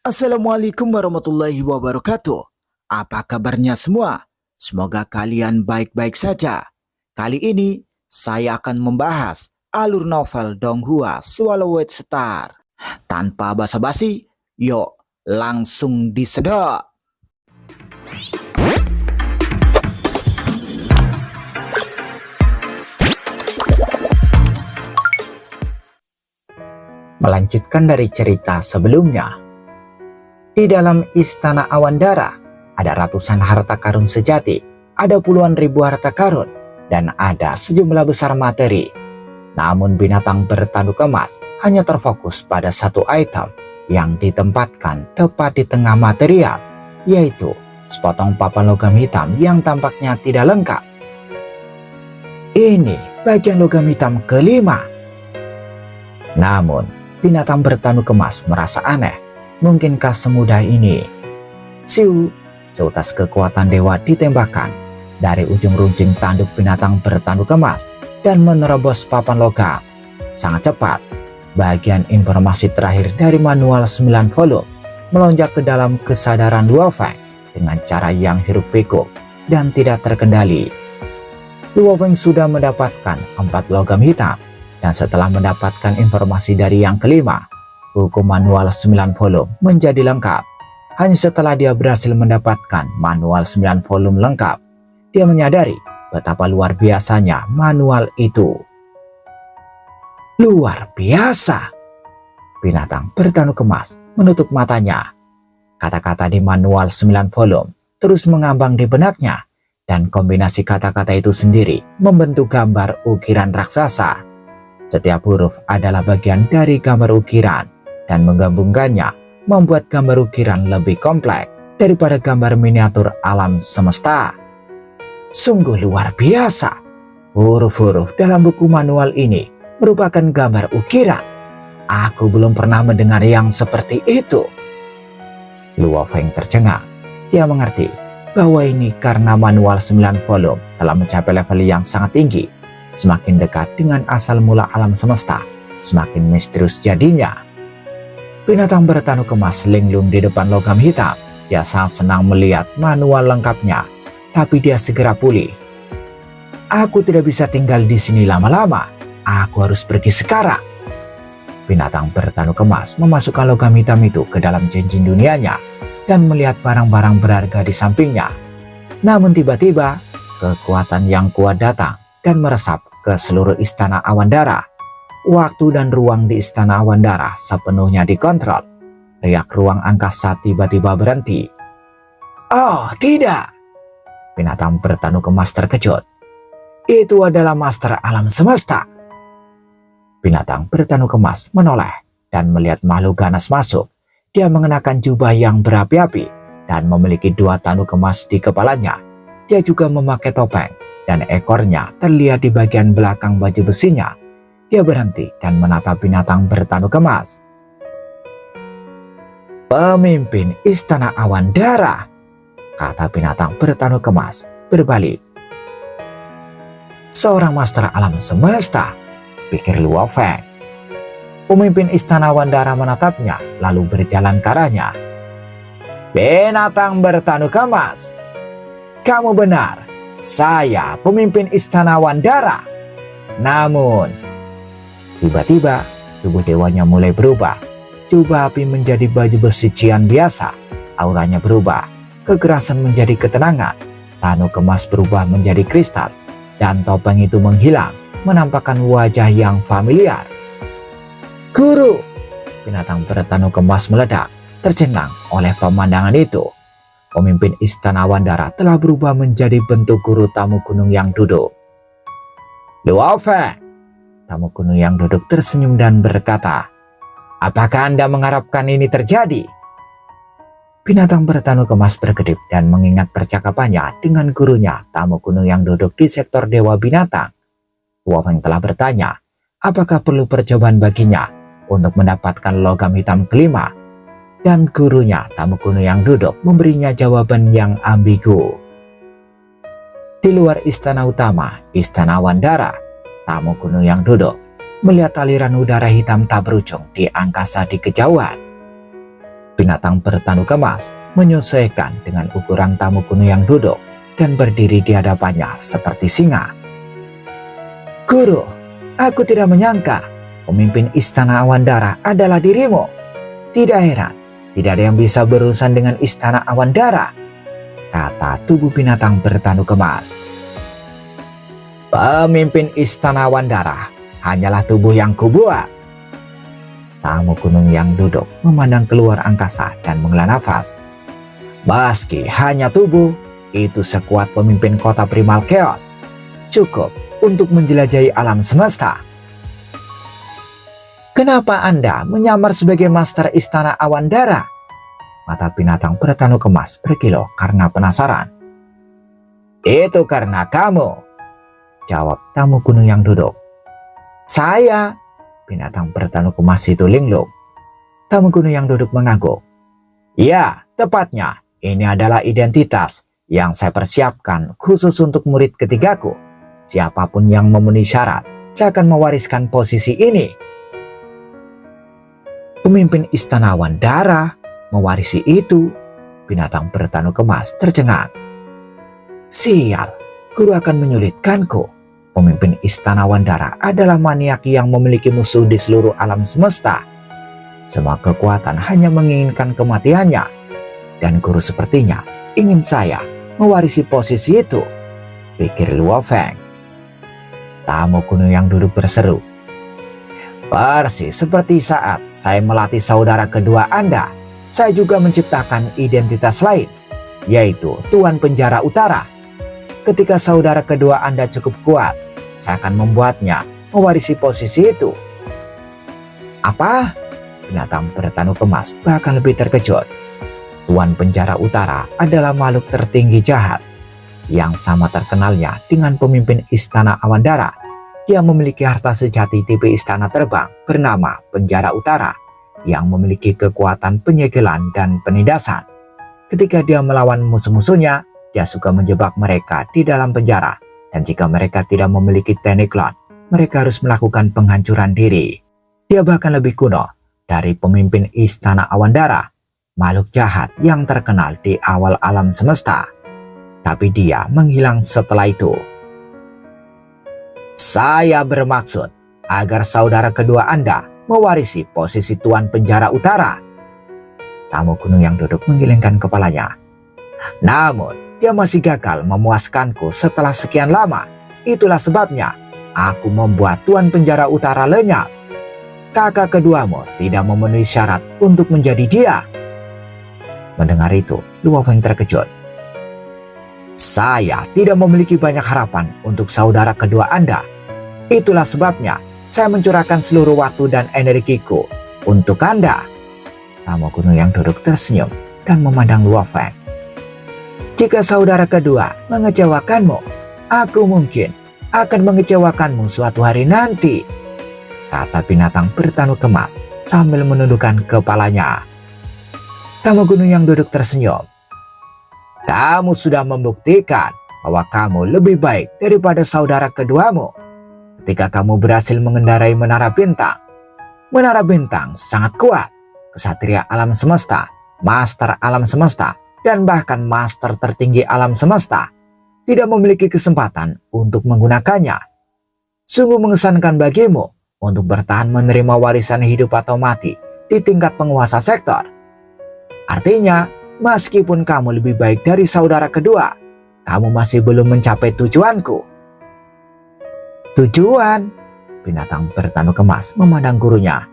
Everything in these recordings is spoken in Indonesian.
Assalamualaikum warahmatullahi wabarakatuh. Apa kabarnya semua? Semoga kalian baik-baik saja. Kali ini saya akan membahas alur novel Donghua Swallowed Star. Tanpa basa-basi, yuk langsung disedot. Melanjutkan dari cerita sebelumnya, di dalam istana Awandara ada ratusan harta karun sejati, ada puluhan ribu harta karun, dan ada sejumlah besar materi. Namun binatang bertanduk emas hanya terfokus pada satu item yang ditempatkan tepat di tengah material, yaitu sepotong papan logam hitam yang tampaknya tidak lengkap. Ini bagian logam hitam kelima. Namun binatang bertanduk emas merasa aneh. Mungkinkah semudah ini? Siu, seutas kekuatan dewa ditembakkan dari ujung runcing tanduk binatang bertanduk emas dan menerobos papan logam. Sangat cepat, bagian informasi terakhir dari manual 9 volume melonjak ke dalam kesadaran Luo Feng dengan cara yang hiruk pikuk dan tidak terkendali. Luo Feng sudah mendapatkan 4 logam hitam, dan setelah mendapatkan informasi dari yang kelima, buku manual 9 volume menjadi lengkap. Hanya setelah dia berhasil mendapatkan manual 9 volume lengkap, dia menyadari betapa luar biasanya manual itu. Luar biasa! Binatang bertanduk emas menutup matanya. Kata-kata di manual 9 volume terus mengambang di benaknya, dan kombinasi kata-kata itu sendiri membentuk gambar ukiran raksasa. Setiap huruf adalah bagian dari gambar ukiran, dan menggabungkannya membuat gambar ukiran lebih kompleks daripada gambar miniatur alam semesta. Sungguh luar biasa. Huruf-huruf dalam buku manual ini merupakan gambar ukiran. Aku belum pernah mendengar yang seperti itu. Luo Feng tercengang. Dia mengerti bahwa ini karena manual 9 volume telah mencapai level yang sangat tinggi. Semakin dekat dengan asal mula alam semesta, semakin misterius jadinya. Binatang bertanduk emas linglung di depan logam hitam. Dia sangat senang melihat manual lengkapnya, tapi dia segera pulih. Aku tidak bisa tinggal di sini lama-lama. Aku harus pergi sekarang. Binatang bertanduk emas memasukkan logam hitam itu ke dalam cincin dunianya dan melihat barang-barang berharga di sampingnya. Namun tiba-tiba, kekuatan yang kuat datang dan meresap ke seluruh istana Awandara. Waktu dan ruang di istana Awandara sepenuhnya dikontrol. Riak ruang angkasa tiba-tiba berhenti. Oh tidak! Binatang bertanduk emas terkejut. Itu adalah master alam semesta. Binatang bertanduk emas menoleh dan melihat makhluk ganas masuk. Dia mengenakan jubah yang berapi-api dan memiliki 2 tanduk emas di kepalanya. Dia juga memakai topeng, dan ekornya terlihat di bagian belakang baju besinya. Dia berhenti dan menatap binatang bertanduk emas. Pemimpin istana Awandara, kata binatang bertanduk emas berbalik. Seorang master alam semesta, pikir Luo Feng. Pemimpin istana Awandara menatapnya lalu berjalan ke arahnya. Binatang bertanduk emas, kamu benar. Saya pemimpin istana Awandara. Namun, tiba-tiba tubuh dewanya mulai berubah. Jubah api menjadi baju besi cian biasa. Auranya berubah. Kekerasan menjadi ketenangan. Tanduk emas berubah menjadi kristal. Dan topeng itu menghilang, menampakkan wajah yang familiar. Guru! Binatang bertanduk emas meledak, tercengang oleh pemandangan itu. Pemimpin istana Awandara telah berubah menjadi bentuk guru tamu gunung yang duduk. Luo Feng, tamu gunung yang duduk tersenyum dan berkata, apakah Anda mengharapkan ini terjadi? Binatang bertanduk emas berkedip dan mengingat percakapannya dengan gurunya, tamu gunung yang duduk di sektor dewa binatang. Luo Feng telah bertanya, apakah perlu percobaan baginya untuk mendapatkan logam hitam kelima? Dan gurunya, tamu gunung yang duduk, memberinya jawaban yang ambigu. Di luar istana utama, istana Awandara, tamu gunung yang duduk melihat aliran udara hitam tak berujung di angkasa di kejauhan. binatang bertanduk emas menyesuaikan dengan ukuran tamu kuno yang duduk dan berdiri di hadapannya seperti singa. Guru, aku tidak menyangka pemimpin Istana Awan Dara adalah dirimu. Tidak heran, tidak ada yang bisa berurusan dengan Istana Awan Dara, kata tubuh binatang bertanduk emas. Pemimpin Istana Awan Dara hanyalah tubuh yang kubuat. Tamu gunung yang duduk memandang keluar angkasa dan menghela nafas. Meski hanya tubuh, itu sekuat pemimpin kota primal chaos. Cukup untuk menjelajahi alam semesta. Kenapa Anda menyamar sebagai Master Istana Awan Dara? Mata binatang bertanduk emas berkilau karena penasaran. Itu karena kamu, jawab tamu gunung yang duduk. Saya, binatang bertanduk emas itu linglung. Tamu gunung yang duduk mengangguk. Ya, tepatnya, ini adalah identitas yang saya persiapkan khusus untuk murid ketigaku. Siapapun yang memenuhi syarat, saya akan mewariskan posisi ini. Pemimpin Istana Awan Dara mewarisi itu. Binatang bertanduk emas tercengang. Sial, guru akan menyulitkanku. Pemimpin Istana Awan Dara adalah maniak yang memiliki musuh di seluruh alam semesta. Semua kekuatan hanya menginginkan kematiannya. Dan guru sepertinya ingin saya mewarisi posisi itu, pikir Luo Feng. Tamu kuno yang duduk berseru. Persis seperti saat saya melatih saudara kedua Anda, saya juga menciptakan identitas lain, yaitu Tuan Penjara Utara. Ketika saudara kedua Anda cukup kuat, saya akan membuatnya mewarisi posisi itu. Apa? Binatang bertanduk emas bahkan lebih terkejut. Tuan Penjara Utara adalah makhluk tertinggi jahat yang sama terkenalnya dengan pemimpin Istana Awan Dara. Dia memiliki harta sejati tipe istana terbang bernama Penjara Utara yang memiliki kekuatan penyegelan dan penindasan. Ketika dia melawan musuh-musuhnya, dia suka menjebak mereka di dalam penjara, dan jika mereka tidak memiliki teknik Klon, mereka harus melakukan penghancuran diri. Dia bahkan lebih kuno dari pemimpin Istana Awan Dara, makhluk jahat yang terkenal di awal alam semesta. Tapi dia menghilang setelah itu. Saya bermaksud agar saudara kedua Anda mewarisi posisi Tuan Penjara Utara. Tamu gunung yang duduk menggelengkan kepalanya. Namun, dia masih gagal memuaskanku setelah sekian lama. Itulah sebabnya aku membuat Tuan Penjara Utara lenyap. Kakak keduamu tidak memenuhi syarat untuk menjadi dia. Mendengar itu, Luo Feng terkejut. Saya tidak memiliki banyak harapan untuk saudara kedua Anda. Itulah sebabnya saya mencurahkan seluruh waktu dan energiku untuk Anda. Tamu gunung yang duduk tersenyum dan memandang Luo Feng. Jika saudara kedua mengecewakanmu, aku mungkin akan mengecewakanmu suatu hari nanti, kata binatang bertanduk emas sambil menundukkan kepalanya. Tamu gunung yang duduk tersenyum. Kamu sudah membuktikan bahwa kamu lebih baik daripada saudara keduamu ketika kamu berhasil mengendarai Menara Bintang. Menara Bintang sangat kuat. Kesatria alam semesta, master alam semesta, dan bahkan master tertinggi alam semesta tidak memiliki kesempatan untuk menggunakannya. Sungguh mengesankan bagimu untuk bertahan menerima warisan hidup atau mati di tingkat penguasa sektor. Artinya, meskipun kamu lebih baik dari saudara kedua, kamu masih belum mencapai tujuanku. Tujuan? Binatang bertanduk emas memandang gurunya.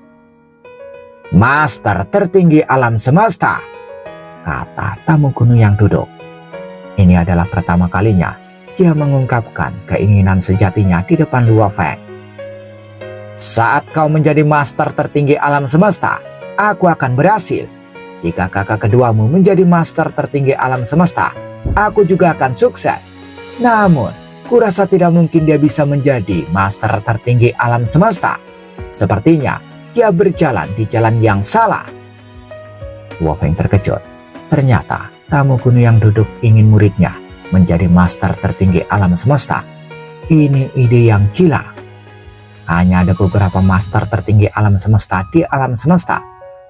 Master tertinggi alam semesta, kata tamu gunung yang duduk. Ini adalah pertama kalinya dia mengungkapkan keinginan sejatinya di depan Luo Feng. Saat kau menjadi master tertinggi alam semesta, aku akan berhasil. Jika kakak keduamu menjadi master tertinggi alam semesta, aku juga akan sukses. Namun, kurasa tidak mungkin dia bisa menjadi master tertinggi alam semesta. Sepertinya dia berjalan di jalan yang salah. Luo Feng terkejut. Ternyata tamu gunung yang duduk ingin muridnya menjadi master tertinggi alam semesta. Ini ide yang gila. Hanya ada beberapa master tertinggi alam semesta di alam semesta.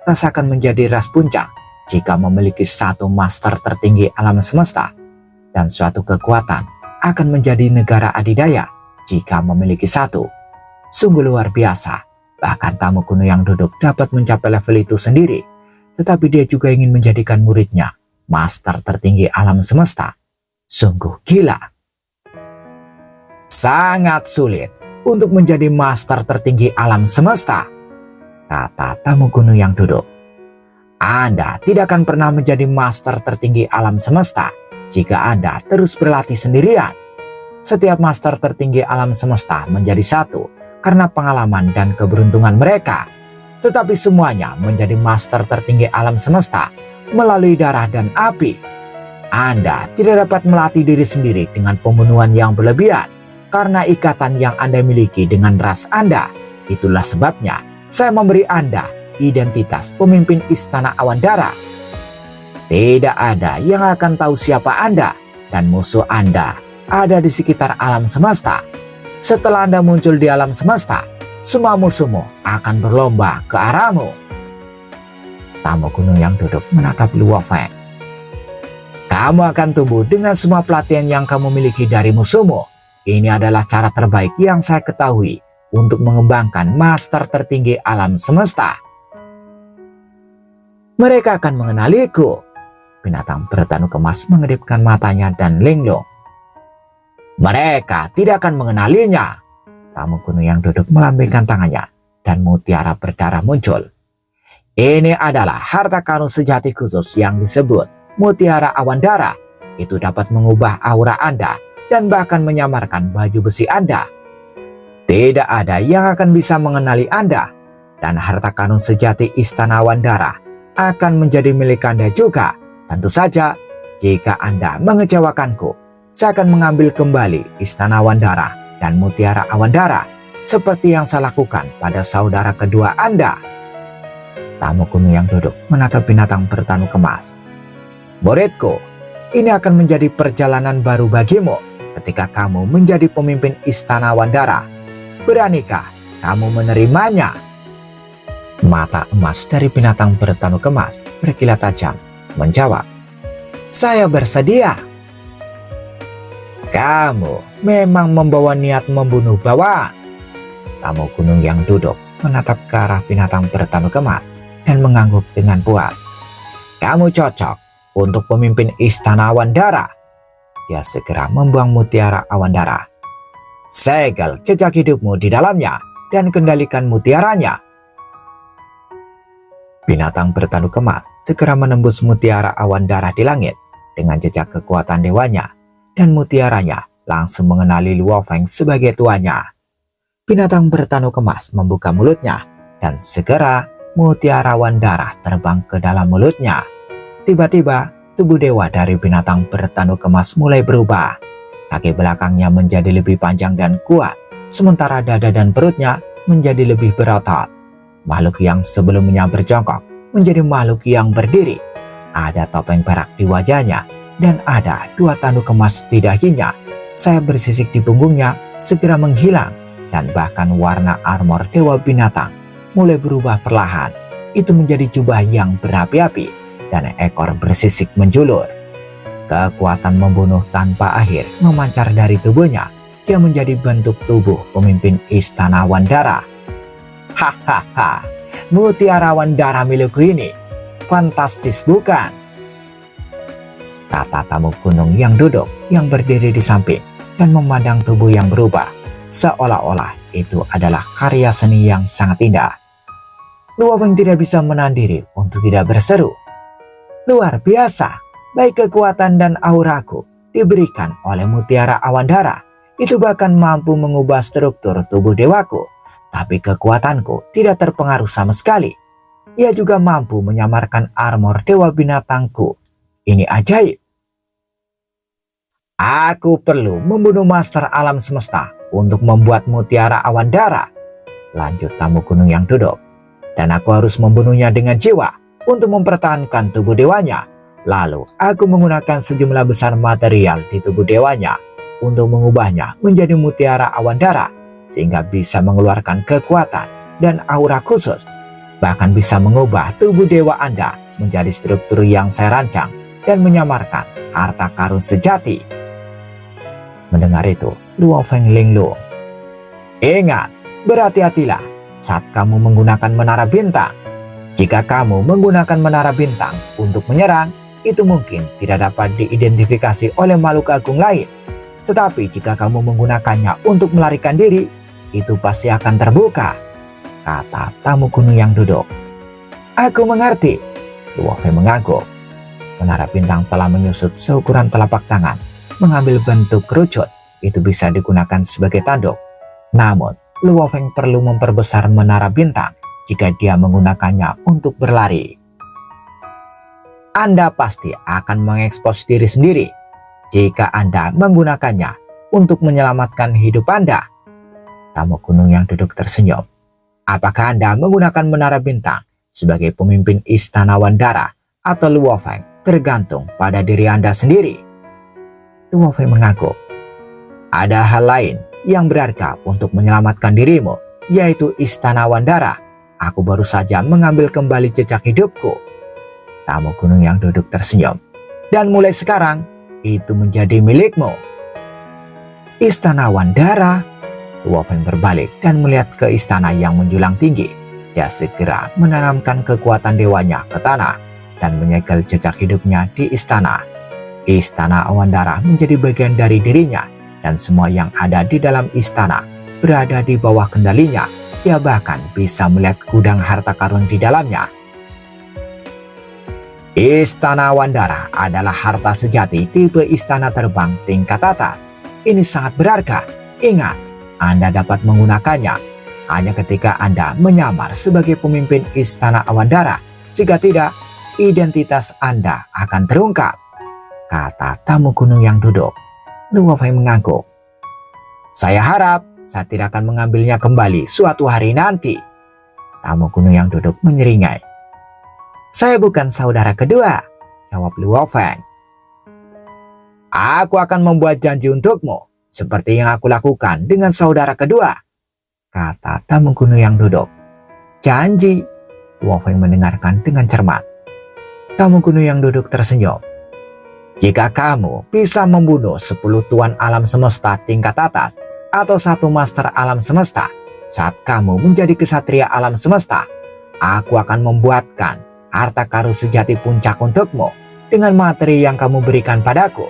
Rasakan menjadi ras puncak jika memiliki satu master tertinggi alam semesta, dan suatu kekuatan akan menjadi negara adidaya jika memiliki satu. Sungguh luar biasa. Bahkan tamu kuno yang duduk dapat mencapai level itu sendiri, tetapi dia juga ingin menjadikan muridnya master tertinggi alam semesta. Sungguh gila. Sangat sulit untuk menjadi master tertinggi alam semesta, kata tamu kuno yang duduk. Anda tidak akan pernah menjadi master tertinggi alam semesta jika Anda terus berlatih sendirian. Setiap master tertinggi alam semesta menjadi satu karena pengalaman dan keberuntungan mereka. Tetapi semuanya menjadi master tertinggi alam semesta melalui darah dan api. Anda tidak dapat melatih diri sendiri dengan pembunuhan yang berlebihan karena ikatan yang Anda miliki dengan ras Anda. Itulah sebabnya saya memberi Anda identitas pemimpin Istana Awan Dara. Tidak ada yang akan tahu siapa Anda, dan musuh Anda ada di sekitar alam semesta. Setelah Anda muncul di alam semesta, semua musuhmu akan berlomba ke arahmu. Tamu kuno yang duduk menatap Luo Feng. Kamu akan tumbuh dengan semua pelatihan yang kamu miliki dari musuhmu. Ini adalah cara terbaik yang saya ketahui untuk mengembangkan master tertinggi alam semesta. Mereka akan mengenaliku. Binatang bertanu kemas mengedipkan matanya dan linglung. Mereka tidak akan mengenalinya. Tamu kuno yang duduk melambaikan tangannya dan mutiara berdarah muncul. Ini adalah harta karun sejati khusus yang disebut mutiara awan darah. Itu dapat mengubah aura Anda dan bahkan menyamarkan baju besi Anda. Tidak ada yang akan bisa mengenali Anda, dan harta karun sejati Istana Awan Darah akan menjadi milik Anda juga. Tentu saja, jika Anda mengecewakanku, saya akan mengambil kembali Istana Awan Darah dan Mutiara Awan Darah seperti yang saya lakukan pada saudara kedua Anda. Tamu kuno yang duduk menatap binatang bertanu kemas. Muridku, ini akan menjadi perjalanan baru bagimu ketika kamu menjadi pemimpin Istana Awan Darah. Beranikah kamu menerimanya? Mata emas dari binatang bertanu kemas berkilat tajam menjawab, saya bersedia. Kamu memang membawa niat membunuh bawaan. Tamu gunung yang duduk menatap ke arah binatang bertanu kemas dan mengangguk dengan puas. Kamu cocok untuk pemimpin Istana Awan Darah. Dia segera membuang mutiara awan darah. Segel jejak hidupmu di dalamnya dan kendalikan mutiaranya. Binatang bertanduk kemas segera menembus mutiara awan darah di langit dengan jejak kekuatan dewanya, dan mutiaranya langsung mengenali Luo Feng sebagai tuannya. Binatang bertanduk kemas membuka mulutnya, dan segera mutiara awan darah terbang ke dalam mulutnya. Tiba-tiba tubuh dewa dari binatang bertanduk kemas mulai berubah. Kaki belakangnya menjadi lebih panjang dan kuat, sementara dada dan perutnya menjadi lebih berotot. Makhluk yang sebelumnya berjongkok menjadi makhluk yang berdiri. Ada topeng perak di wajahnya dan ada dua tanduk emas di dahinya. Sayap bersisik di punggungnya segera menghilang, dan bahkan warna armor dewa binatang mulai berubah perlahan. Itu menjadi jubah yang berapi-api dan ekor bersisik menjulur. Kekuatan membunuh tanpa akhir memancar dari tubuhnya. Dia menjadi bentuk tubuh pemimpin Istana Awan Darah. Hahaha, mutiara awan darah milikku ini fantastis bukan? Kata tamu gunung yang duduk, yang berdiri di samping dan memandang tubuh yang berubah, seolah-olah itu adalah karya seni yang sangat indah. Luo Feng tidak bisa menahan diri untuk tidak berseru. Luar biasa, baik kekuatan dan auraku diberikan oleh mutiara awan darah. Itu bahkan mampu mengubah struktur tubuh dewaku. Tapi kekuatanku tidak terpengaruh sama sekali. Ia juga mampu menyamarkan armor dewa binatangku. Ini ajaib. Aku perlu membunuh master alam semesta untuk membuat mutiara awan darah, lanjut tamu gunung yang duduk. Dan aku harus membunuhnya dengan jiwa untuk mempertahankan tubuh dewanya. Lalu aku menggunakan sejumlah besar material di tubuh dewanya untuk mengubahnya menjadi mutiara awan darah, sehingga bisa mengeluarkan kekuatan dan aura khusus, bahkan bisa mengubah tubuh dewa Anda menjadi struktur yang saya rancang dan menyamarkan harta karun sejati. Mendengar itu, Luo Feng linglung. Ingat, berhati-hatilah saat kamu menggunakan menara bintang. Jika kamu menggunakan menara bintang untuk menyerang, itu mungkin tidak dapat diidentifikasi oleh makhluk agung lain. Tetapi jika kamu menggunakannya untuk melarikan diri, itu pasti akan terbuka, kata tamu kuno yang duduk. Aku mengerti, Luo Feng mengangguk. Menara bintang telah menyusut seukuran telapak tangan, mengambil bentuk kerucut, itu bisa digunakan sebagai tanduk. Namun, Luo Feng perlu memperbesar menara bintang jika dia menggunakannya untuk berlari. Anda pasti akan mengekspos diri sendiri jika Anda menggunakannya untuk menyelamatkan hidup Anda. Tamu gunung yang duduk tersenyum. Apakah Anda menggunakan menara bintang sebagai pemimpin Istana Wandara atau Luo Feng? Tergantung pada diri Anda sendiri. Luo Feng mengangguk. Ada hal lain yang berharga untuk menyelamatkan dirimu, yaitu Istana Wandara. Aku baru saja mengambil kembali jejak hidupku. Tamu gunung yang duduk tersenyum. Dan mulai sekarang, itu menjadi milikmu. Istana Wandara? Luo Feng berbalik dan melihat ke istana yang menjulang tinggi. Dia segera menanamkan kekuatan dewanya ke tanah dan menyegel jejak hidupnya di istana. Istana Wandara menjadi bagian dari dirinya, dan semua yang ada di dalam istana berada di bawah kendalinya. Dia bahkan bisa melihat gudang harta karun di dalamnya. Istana Wandara adalah harta sejati tipe istana terbang tingkat atas. Ini sangat berharga. Ingat, Anda dapat menggunakannya hanya ketika Anda menyamar sebagai pemimpin Istana Wandara. Jika tidak, identitas Anda akan terungkap, kata tamu gunung yang duduk. Luo Feng mengangguk. Saya harap saya tidak akan mengambilnya kembali suatu hari nanti. Tamu gunung yang duduk menyeringai. Saya bukan saudara kedua, jawab Luo Feng. Aku akan membuat janji untukmu, seperti yang aku lakukan dengan saudara kedua, kata tamu gunung yang duduk. Janji? Luo Feng mendengarkan dengan cermat. Tamu gunung yang duduk tersenyum. Jika kamu bisa membunuh 10 tuan alam semesta tingkat atas atau 1 master alam semesta saat kamu menjadi kesatria alam semesta, aku akan membuatkan harta karun sejati puncak untukmu dengan materi yang kamu berikan padaku.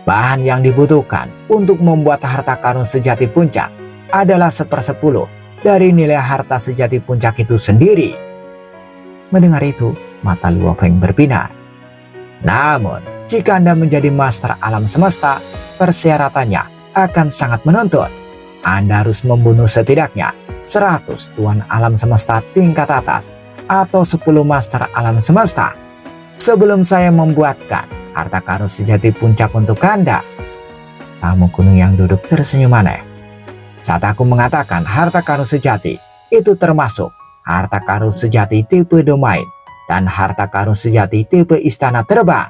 Bahan yang dibutuhkan untuk membuat harta karun sejati puncak adalah 1/10 dari nilai harta sejati puncak itu sendiri. Mendengar itu, mata Luo Feng berbinar. Namun, jika Anda menjadi master alam semesta, persyaratannya akan sangat menuntut. Anda harus membunuh setidaknya 100 tuan alam semesta tingkat atas atau 10 master alam semesta sebelum saya membuatkan harta karun sejati puncak untuk Anda. Tamu gunung yang duduk tersenyum aneh. Saat aku mengatakan harta karun sejati, itu termasuk harta karun sejati tipe domain dan harta karun sejati tipe istana terbang.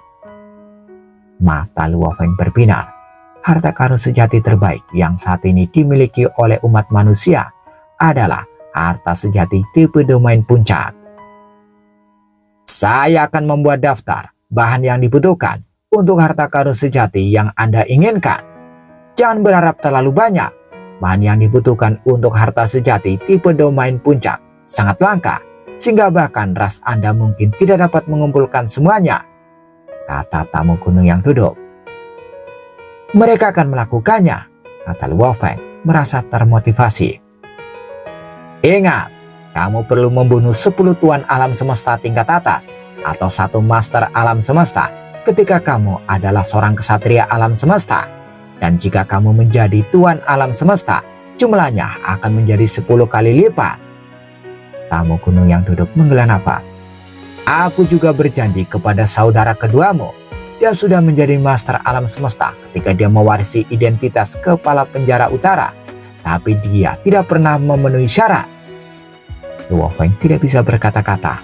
Mata Luo Feng berbinar. Harta karun sejati terbaik yang saat ini dimiliki oleh umat manusia adalah harta sejati tipe domain puncak. Saya akan membuat daftar bahan yang dibutuhkan untuk harta karun sejati yang Anda inginkan. Jangan berharap terlalu banyak. Bahan yang dibutuhkan untuk harta sejati tipe domain puncak sangat langka, sehingga bahkan ras Anda mungkin tidak dapat mengumpulkan semuanya, kata tamu gunung yang duduk. Mereka akan melakukannya, kata Luo Feng, merasa termotivasi. Ingat, kamu perlu membunuh 10 tuan alam semesta tingkat atas atau 1 master alam semesta ketika kamu adalah seorang kesatria alam semesta. Dan jika kamu menjadi tuan alam semesta, jumlahnya akan menjadi 10 kali lipat. Tamu gunung yang duduk menghela nafas. Aku juga berjanji kepada saudara keduamu. Dia sudah menjadi master alam semesta ketika dia mewarisi identitas kepala penjara utara. Tapi dia tidak pernah memenuhi syarat. Luo Feng tidak bisa berkata-kata.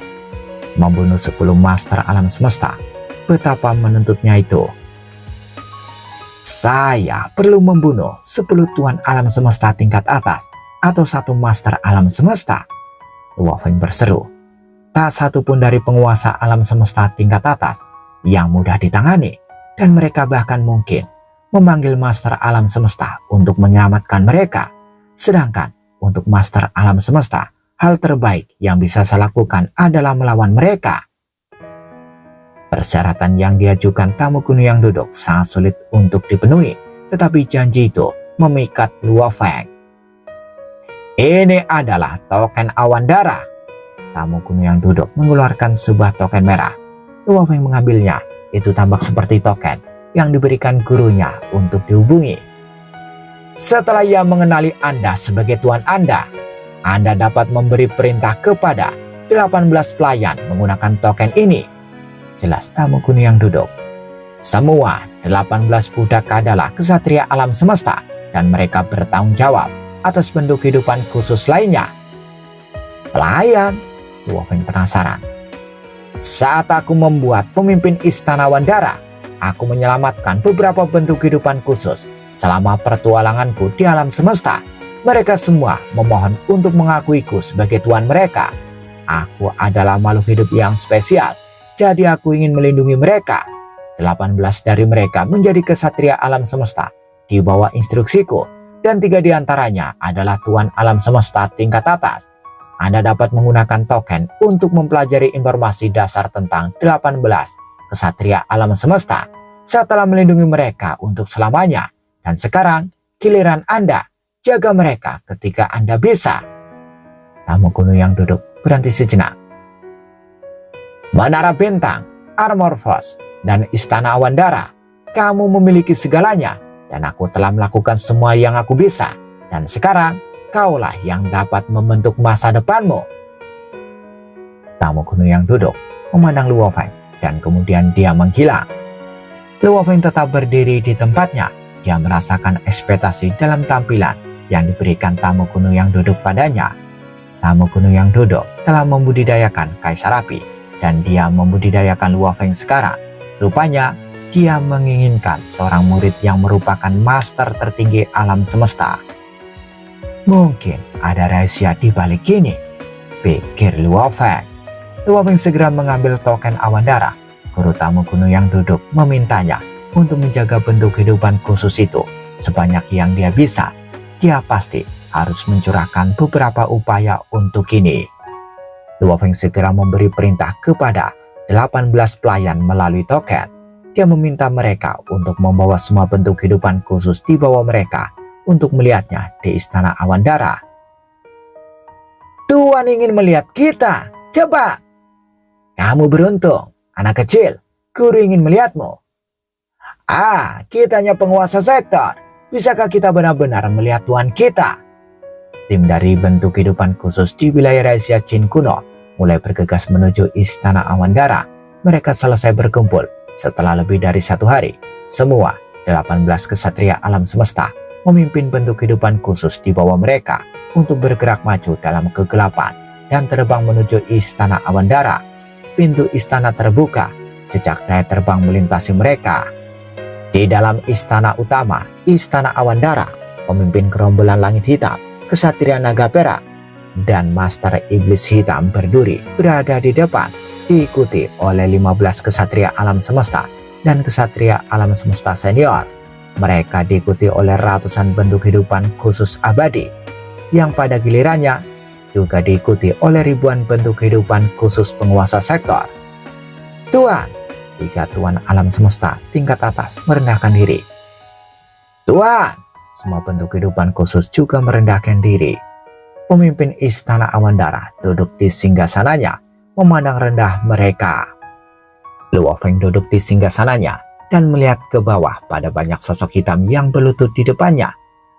Membunuh 10 master alam semesta, betapa menuntutnya itu. Saya perlu membunuh 10 tuan alam semesta tingkat atas atau 1 master alam semesta, Luo Feng berseru. Tak satu pun dari penguasa alam semesta tingkat atas yang mudah ditangani, dan mereka bahkan mungkin memanggil Master Alam Semesta untuk menyelamatkan mereka. Sedangkan untuk Master Alam Semesta, hal terbaik yang bisa saya lakukan adalah melawan mereka. Persyaratan yang diajukan tamu kuno yang duduk sangat sulit untuk dipenuhi, tetapi janji itu memikat Luo Feng. Ini adalah token awan darah. Tamu kuno yang duduk mengeluarkan sebuah token merah. Luo Feng mengambilnya. Itu tampak seperti token yang diberikan gurunya untuk dihubungi. Setelah ia mengenali Anda sebagai tuan Anda dapat memberi perintah kepada 18 pelayan menggunakan token ini. Jelas tamu kuno yang duduk. Semua 18 budak adalah kesatria alam semesta dan mereka bertanggung jawab atas bentuk kehidupan khusus lainnya. Pelayan? Luo Feng penasaran. Saat aku membuat pemimpin Istana Wandara, aku menyelamatkan beberapa bentuk kehidupan khusus selama pertualanganku di alam semesta. Mereka semua memohon untuk mengakuiku sebagai tuan mereka. Aku adalah makhluk hidup yang spesial, jadi aku ingin melindungi mereka. 18 dari mereka menjadi kesatria alam semesta di bawah instruksiku, dan 3 diantaranya adalah tuan alam semesta tingkat atas. Anda dapat menggunakan token untuk mempelajari informasi dasar tentang 18 kesatria alam semesta setelah melindungi mereka untuk selamanya. Dan sekarang giliran Anda, jaga mereka ketika Anda bisa. Tamu kuno yang duduk berhenti sejenak. Menara Bintang, Armor Force, dan Istana Awandara, kamu memiliki segalanya, dan aku telah melakukan semua yang aku bisa. Dan sekarang kaulah yang dapat membentuk masa depanmu. Tamu kuno yang duduk memandang Luo Feng dan kemudian dia menghilang. Luo Feng tetap berdiri di tempatnya. Dia merasakan ekspektasi dalam tampilan yang diberikan tamu kuno yang duduk padanya. Tamu kuno yang duduk telah membudidayakan Kaisar Api dan dia membudidayakan Luo Feng sekarang. Rupanya dia menginginkan seorang murid yang merupakan master tertinggi alam semesta. Mungkin ada rahasia di balik ini, pikir Luo Feng. Luo Feng segera mengambil token awan darah. Guru tamu kuno yang duduk memintanya untuk menjaga bentuk kehidupan khusus itu sebanyak yang dia bisa. Dia pasti harus mencurahkan beberapa upaya untuk ini. Luo Feng segera memberi perintah kepada 18 pelayan melalui token. Dia meminta mereka untuk membawa semua bentuk kehidupan khusus di bawah mereka untuk melihatnya di Istana Awandara. Tuan ingin melihat kita, coba. Kamu beruntung, anak kecil, guru ingin melihatmu. Kita hanya penguasa sektor. Bisakah kita benar-benar melihat tuan kita? Tim dari bentuk kehidupan khusus di wilayah rahasia Jin kuno mulai bergegas menuju Istana Awandara. Mereka selesai berkumpul setelah lebih dari 1 hari. Semua 18 kesatria alam semesta memimpin bentuk kehidupan khusus di bawah mereka untuk bergerak maju dalam kegelapan dan terbang menuju Istana Awandara. Pintu istana terbuka, jejak cahaya terbang melintasi mereka. Di dalam istana utama, Istana Awandara, pemimpin gerombolan langit hitam, kesatria naga perak, dan master iblis hitam berduri berada di depan, diikuti oleh 15 kesatria alam semesta dan kesatria alam semesta senior. Mereka diikuti oleh ratusan bentuk kehidupan khusus abadi, yang pada gilirannya juga diikuti oleh ribuan bentuk kehidupan khusus penguasa sektor. Tuan, 3 tuan alam semesta tingkat atas merendahkan diri. Tuan, semua bentuk kehidupan khusus juga merendahkan diri. Pemimpin Istana Awandara duduk di singgasananya, memandang rendah mereka. Luo Feng duduk di singgasananya dan melihat ke bawah pada banyak sosok hitam yang berlutut di depannya.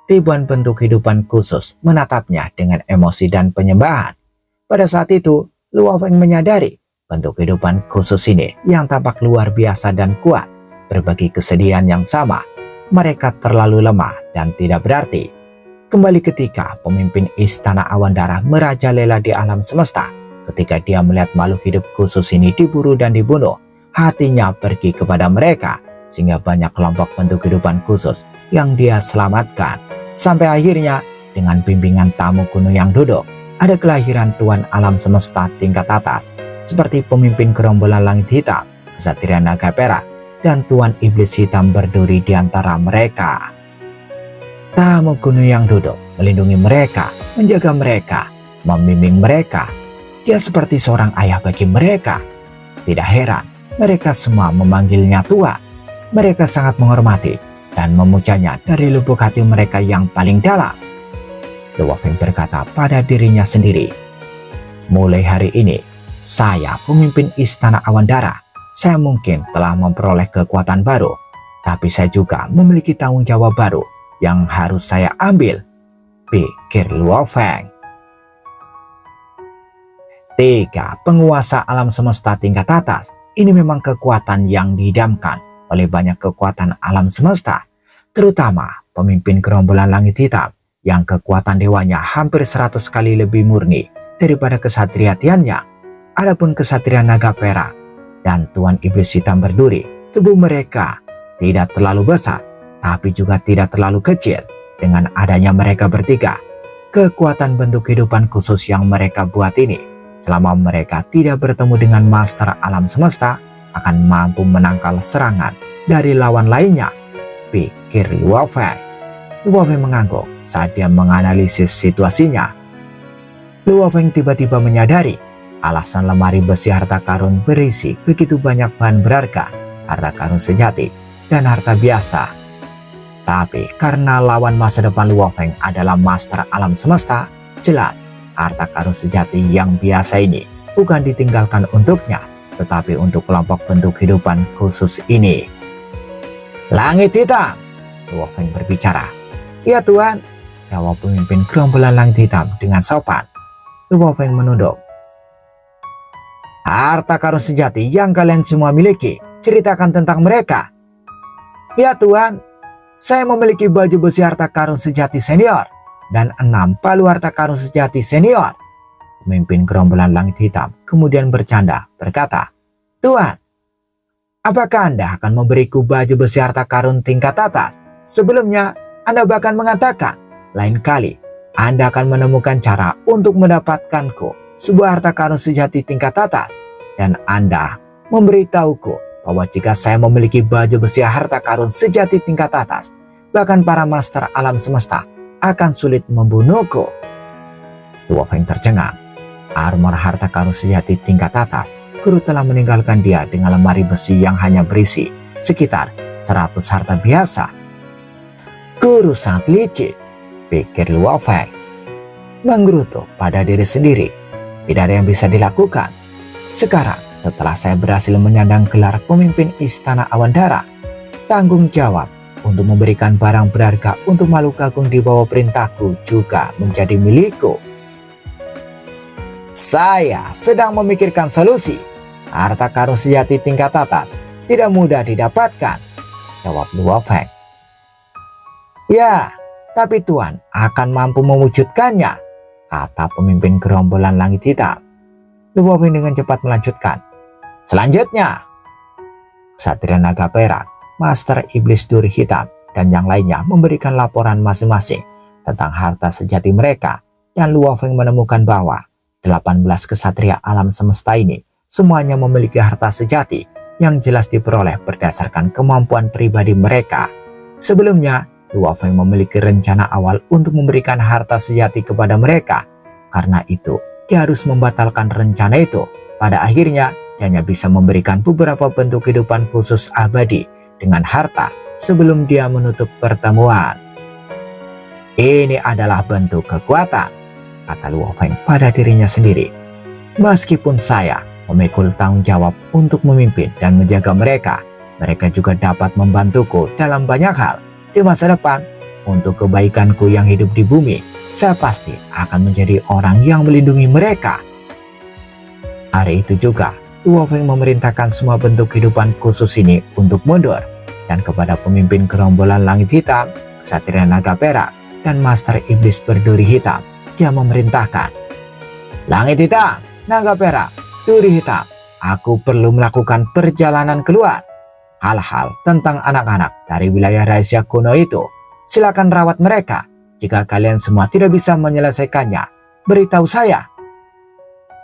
Ribuan bentuk kehidupan khusus menatapnya dengan emosi dan penyembahan. Pada saat itu, Luo Feng menyadari bentuk kehidupan khusus ini yang tampak luar biasa dan kuat berbagi kesedihan yang sama. Mereka terlalu lemah dan tidak berarti. Kembali ketika pemimpin Istana Awandara merajalela di alam semesta, ketika dia melihat makhluk hidup khusus ini diburu dan dibunuh, hatinya pergi kepada mereka, sehingga banyak kelompok bentuk kehidupan khusus yang dia selamatkan. Sampai akhirnya dengan bimbingan tamu kuno yang duduk, ada kelahiran Tuan alam semesta tingkat atas, seperti pemimpin gerombolan langit hitam, Ksatria Naga Perak, dan Tuan Iblis Hitam berduri di antara mereka. Tamu kuno yang duduk melindungi mereka, menjaga mereka, membimbing mereka. Dia seperti seorang ayah bagi mereka. Tidak heran, mereka semua memanggilnya Tuan. Mereka sangat menghormati dan memujanya dari lubuk hati mereka yang paling dalam. Luo Feng berkata pada dirinya sendiri, mulai hari ini, saya pemimpin Istana Awan Darah. Saya mungkin telah memperoleh kekuatan baru, tapi saya juga memiliki tanggung jawab baru yang harus saya ambil, pikir Luo Feng. 3. Penguasa alam semesta tingkat atas. Ini memang kekuatan yang diidamkan oleh banyak kekuatan alam semesta, terutama pemimpin gerombolan langit hitam yang kekuatan dewanya hampir 100 kali lebih murni daripada kesatria Tiannya. Adapun kesatria Naga Perak dan Tuan Iblis Hitam berduri, tubuh mereka tidak terlalu besar, tapi juga tidak terlalu kecil. Dengan adanya mereka bertiga, kekuatan bentuk kehidupan khusus yang mereka buat ini, selama mereka tidak bertemu dengan master alam semesta, akan mampu menangkal serangan dari lawan lainnya, pikir Luo Feng. Luo Feng mengangguk saat dia menganalisis situasinya. Luo Feng tiba-tiba menyadari alasan lemari besi harta karun berisi begitu banyak bahan berharga, harta karun sejati, dan harta biasa. Tapi karena lawan masa depan Luo Feng adalah master alam semesta, jelas harta karun sejati yang biasa ini bukan ditinggalkan untuknya, tetapi untuk kelompok bentuk kehidupan khusus ini. Langit hitam, Luo Feng berbicara. Ya Tuan, jawab pemimpin gerombolan langit hitam dengan sopan. Luo Feng menunduk. Harta karun sejati yang kalian semua miliki, ceritakan tentang mereka. Ya Tuan, saya memiliki baju besi harta karun sejati senior dan 6 palu harta karun sejati senior. Pemimpin gerombolan langit hitam kemudian bercanda berkata, Tuan, apakah Anda akan memberiku baju besi harta karun tingkat atas? Sebelumnya, Anda bahkan mengatakan, lain kali Anda akan menemukan cara untuk mendapatkanku sebuah harta karun sejati tingkat atas. Dan Anda memberitahuku bahwa jika saya memiliki baju besi harta karun sejati tingkat atas, bahkan para master alam semesta akan sulit membunuhku. Luo Feng tercengang. Armor harta karun sejati tingkat atas guru telah meninggalkan dia dengan lemari besi yang hanya berisi sekitar 100 harta biasa. Guru sangat licik, pikir Luo Feng. Menggerutu pada diri sendiri, tidak ada yang bisa dilakukan. Sekarang setelah saya berhasil menyandang gelar pemimpin Istana Awan Darah, tanggung jawab untuk memberikan barang berharga untuk makhluk agung di bawah perintahku juga menjadi milikku. Saya sedang memikirkan solusi. Harta karun sejati tingkat atas tidak mudah didapatkan, jawab Luo Feng. Ya, tapi Tuan akan mampu mewujudkannya, kata pemimpin gerombolan langit hitam. Luo Feng dengan cepat melanjutkan. Selanjutnya, Ksatria Naga Perak, Master Iblis Duri Hitam, dan yang lainnya memberikan laporan masing-masing tentang harta sejati mereka, dan Luo Feng menemukan bahwa 18 kesatria alam semesta ini semuanya memiliki harta sejati yang jelas diperoleh berdasarkan kemampuan pribadi mereka. Sebelumnya, Luo Feng memiliki rencana awal untuk memberikan harta sejati kepada mereka. Karena itu, dia harus membatalkan rencana itu. Pada akhirnya, dia hanya bisa memberikan beberapa bentuk kehidupan khusus abadi dengan harta sebelum dia menutup pertemuan. Ini adalah bentuk kekuatan, kata Luo Feng pada dirinya sendiri. Meskipun saya memikul tanggung jawab untuk memimpin dan menjaga mereka, mereka juga dapat membantuku dalam banyak hal. Di masa depan, untuk kebaikanku yang hidup di bumi, saya pasti akan menjadi orang yang melindungi mereka. Hari itu juga, Luo Feng memerintahkan semua bentuk kehidupan khusus ini untuk mundur. Dan kepada pemimpin gerombolan langit hitam, Ksatria Naga Perak, dan Master Iblis Berduri Hitam, dia memerintahkan. Langit hitam, Naga Perak, Duri Hitam, aku perlu melakukan perjalanan keluar. Hal-hal tentang anak-anak dari wilayah rahasia kuno itu, silakan rawat mereka. Jika kalian semua tidak bisa menyelesaikannya, beritahu saya."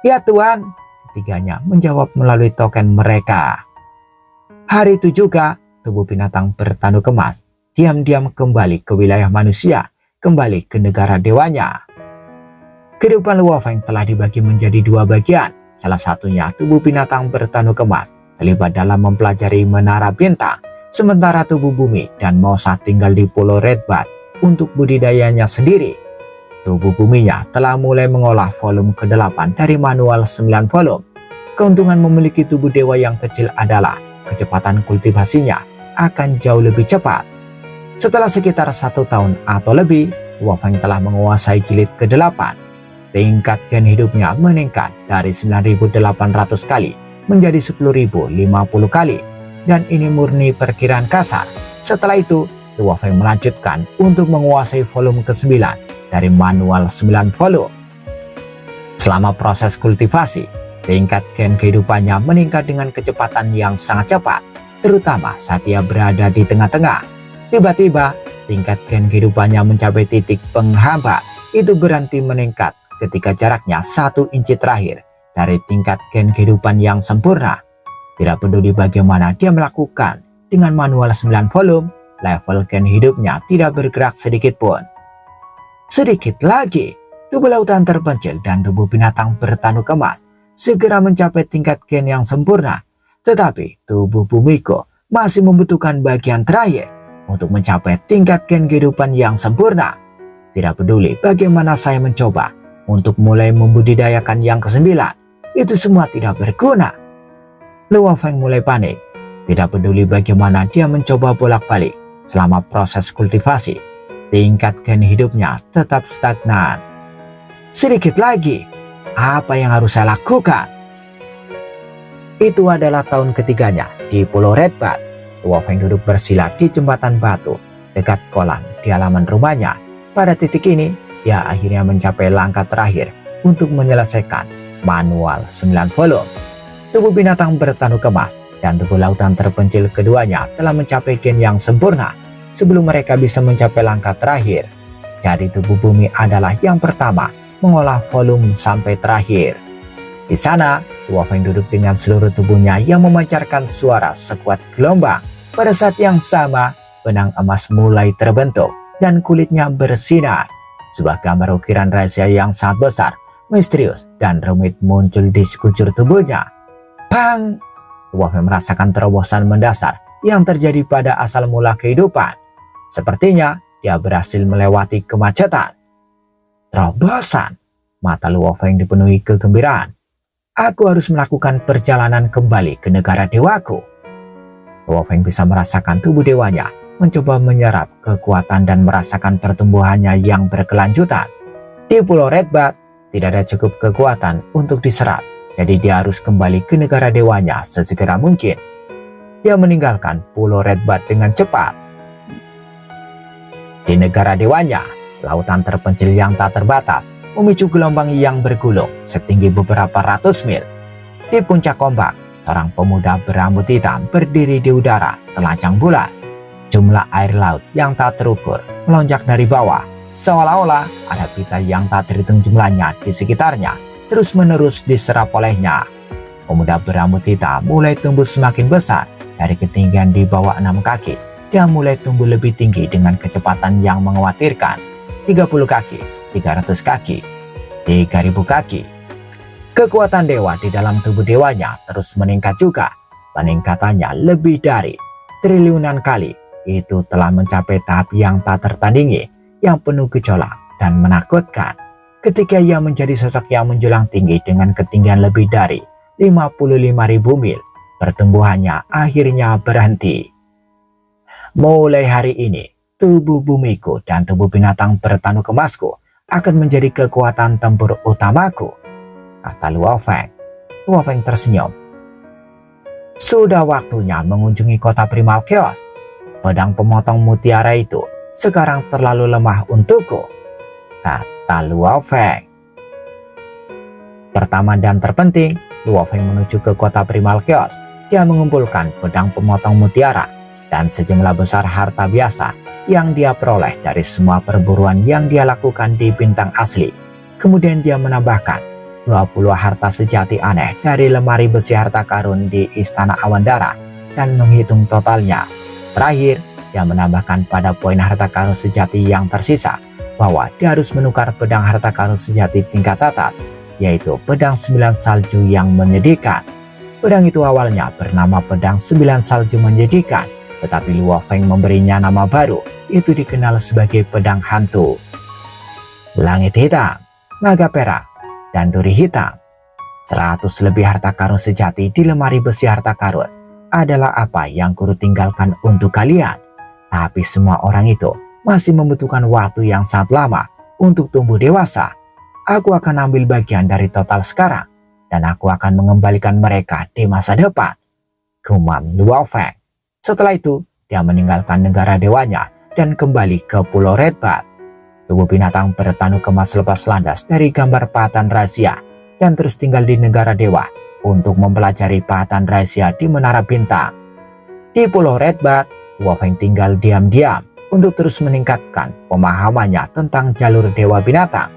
"Ya Tuan," ketiganya menjawab melalui token mereka. Hari itu juga tubuh binatang bertanduk emas diam-diam kembali ke wilayah manusia, kembali ke negara dewanya. Kehidupan Luo Feng telah dibagi menjadi dua bagian. Salah satunya tubuh binatang bertanduk emas terlibat dalam mempelajari menara bintang, sementara tubuh bumi dan Mosa tinggal di Pulau Red Bat untuk budidayanya sendiri. Tubuh buminya telah mulai mengolah volume ke-8 dari manual 9 volume. Keuntungan memiliki tubuh dewa yang kecil adalah kecepatan kultivasinya akan jauh lebih cepat. Setelah sekitar 1 tahun atau lebih, Luo Feng telah menguasai jilid ke-8. Tingkat gen hidupnya meningkat dari 9.800 kali menjadi 10.050 kali. Dan ini murni perkiraan kasar. Setelah itu, Luo Feng melanjutkan untuk menguasai volume ke-9 dari manual 9 volume. Selama proses kultivasi, tingkat gen kehidupannya meningkat dengan kecepatan yang sangat cepat, terutama saat ia berada di tengah-tengah. Tiba-tiba, tingkat gen kehidupannya mencapai titik penghambat. Itu berhenti meningkat ketika jaraknya 1 inci terakhir dari tingkat gen kehidupan yang sempurna. Tidak peduli bagaimana dia melakukan, dengan manual 9 volume, level gen hidupnya tidak bergerak sedikit pun. Sedikit lagi, tubuh lautan terpencil dan tubuh binatang bertanduk emas segera mencapai tingkat gen yang sempurna. Tetapi tubuh Bumiko masih membutuhkan bagian terakhir untuk mencapai tingkat gen kehidupan yang sempurna. Tidak peduli bagaimana saya mencoba untuk mulai membudidayakan yang ke-9, itu semua tidak berguna. Luo Feng mulai panik. Tidak peduli bagaimana dia mencoba bolak-balik selama proses kultivasi, tingkat gen hidupnya tetap stagnan. Sedikit lagi, apa yang harus saya lakukan? Itu adalah tahun ketiganya di Pulau Red Bat. Luo Feng duduk bersila di jembatan batu dekat kolam di halaman rumahnya. Pada titik ini, dia akhirnya mencapai langkah terakhir untuk menyelesaikan manual 9 volume. Tubuh binatang bertanduk emas dan tubuh lautan terpencil keduanya telah mencapai gen yang sempurna. Sebelum mereka bisa mencapai langkah terakhir, jadi tubuh bumi adalah yang pertama mengolah volume sampai terakhir. Di sana, Luo Feng duduk dengan seluruh tubuhnya yang memancarkan suara sekuat gelombang. Pada saat yang sama, benang emas mulai terbentuk dan kulitnya bersinar. Sebuah gambar ukiran rahasia yang sangat besar, misterius, dan rumit muncul di sekujur tubuhnya. Bang! Luo Feng merasakan terobosan mendasar yang terjadi pada asal mula kehidupan. Sepertinya dia berhasil melewati kemacetan. Terobosan! Mata Luo Feng dipenuhi kegembiraan. Aku harus melakukan perjalanan kembali ke negara dewaku. Luo Feng bisa merasakan tubuh dewanya mencoba menyerap kekuatan dan merasakan pertumbuhannya yang berkelanjutan. Di Pulau Red Bat, tidak ada cukup kekuatan untuk diserap, jadi dia harus kembali ke negara dewanya sesegera mungkin. Dia meninggalkan Pulau Red Bat dengan cepat. Di negara dewanya, lautan terpencil yang tak terbatas memicu gelombang yang bergulung setinggi beberapa ratus mil. Di puncak ombak, seorang pemuda berambut hitam berdiri di udara telanjang bulat. Jumlah air laut yang tak terukur melonjak dari bawah, seolah-olah ada pita yang tak terhitung jumlahnya di sekitarnya, terus-menerus diserap olehnya. Pemuda berambut hitam mulai tumbuh semakin besar. Dari ketinggian di bawah 6 kaki, dia mulai tumbuh lebih tinggi dengan kecepatan yang mengkhawatirkan. 30 kaki, 300 kaki, 3000 kaki. Kekuatan dewa di dalam tubuh dewanya terus meningkat juga. Peningkatannya lebih dari triliunan kali. Itu telah mencapai tahap yang tak tertandingi, yang penuh gejolak dan menakutkan. Ketika ia menjadi sosok yang menjulang tinggi dengan ketinggian lebih dari 55.000 mil, pertumbuhannya akhirnya berhenti. Mulai hari ini, tubuh bumiku dan tubuh binatang bertanduk emasku akan menjadi kekuatan tempur utamaku, kata Luo Feng. Luo Feng tersenyum. Sudah waktunya mengunjungi kota Primal Chaos. Pedang pemotong mutiara itu sekarang terlalu lemah untukku, kata Luo Feng. Pertama dan terpenting, Luo Feng menuju ke kota Primal Chaos. Dia mengumpulkan pedang pemotong mutiara dan sejumlah besar harta biasa yang dia peroleh dari semua perburuan yang dia lakukan di bintang asli. Kemudian dia menambahkan 20 harta sejati aneh dari lemari besi harta karun di Istana Awandara dan menghitung totalnya. Terakhir, dia menambahkan pada poin harta karun sejati yang tersisa bahwa dia harus menukar pedang harta karun sejati tingkat atas, yaitu pedang 9 salju yang menyedihkan. Pedang itu awalnya bernama pedang 9 salju menyedihkan, tetapi Luo Feng memberinya nama baru, itu dikenal sebagai pedang hantu. Langit hitam, naga perak, dan duri hitam. 100 lebih harta karun sejati di lemari besi harta karun adalah apa yang guru tinggalkan untuk kalian. Tapi semua orang itu masih membutuhkan waktu yang sangat lama untuk tumbuh dewasa. Aku akan ambil bagian dari total sekarang, dan aku akan mengembalikan mereka di masa depan, gumam Luo Feng. Setelah itu, dia meninggalkan negara dewanya dan kembali ke Pulau Red Bat. Tubuh binatang bertanu kemas lepas landas dari gambar pahatan rahasia dan terus tinggal di negara dewa untuk mempelajari pahatan rahasia di Menara Bintang. Di Pulau Red Bat, Luo Feng tinggal diam-diam untuk terus meningkatkan pemahamannya tentang jalur dewa binatang.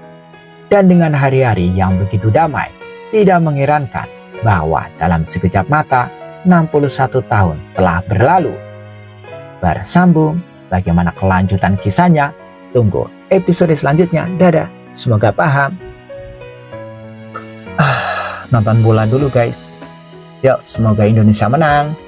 Dan dengan hari-hari yang begitu damai, tidak mengherankan bahwa dalam sekejap mata 61 tahun telah berlalu. Bersambung bagaimana kelanjutan kisahnya, tunggu episode selanjutnya. Dadah, semoga paham. Nonton bola dulu guys. Yuk, semoga Indonesia menang.